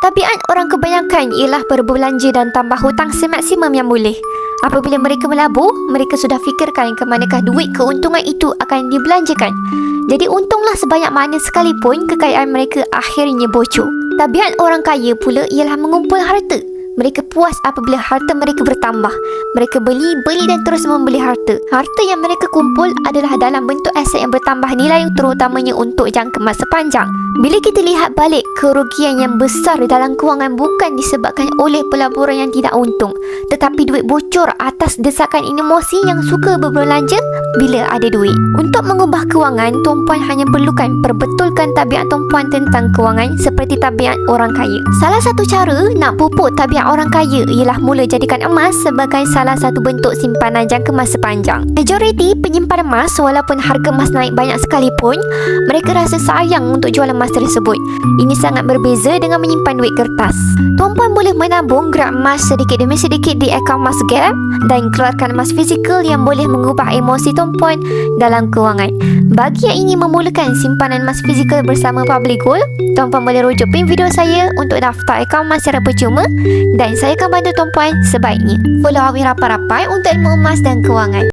Tabiat orang kebanyakan ialah berbelanja dan tambah hutang semaksimum yang boleh. Apabila mereka melabur, mereka sudah fikirkan ke manakah duit keuntungan itu akan dibelanjakan. Jadi untunglah sebanyak mana sekalipun, kekayaan mereka akhirnya bocor. Tabiat orang kaya pula ialah mengumpul harta. Mereka puas apabila harta mereka bertambah. Mereka beli dan terus membeli harta. Harta yang mereka kumpul adalah dalam bentuk aset yang bertambah nilai, terutamanya untuk jangka masa panjang. Bila kita lihat balik, kerugian yang besar dalam kewangan bukan disebabkan oleh pelaburan yang tidak untung, tetapi duit bocor atas desakan emosi yang suka berbelanja bila ada duit. Untuk mengubah kewangan, tuan-puan hanya perlukan perbetulkan tabiat tuan-puan tentang kewangan seperti tabiat orang kaya. Salah satu cara nak pupuk tabiat orang kaya ialah mula jadikan emas sebagai salah satu bentuk simpanan jangka masa panjang. Majoriti penyimpan emas, walaupun harga emas naik banyak sekalipun, mereka rasa sayang untuk jual emas tersebut. Ini sangat berbeza dengan menyimpan duit kertas. Tuan-puan boleh menabung gram emas sedikit demi sedikit di akaun Emas Gap dan keluarkan emas fizikal yang boleh mengubah emosi tuan-puan dalam kewangan. Bagi yang ingin memulakan simpanan emas fizikal bersama Public Gold, tuan-puan boleh rujuk pin video saya untuk daftar akaun emas secara percuma dan saya akan bantu tuan-puan sebaiknya. Follow Awin rapat-rapat untuk ilmu emas dan kewangan.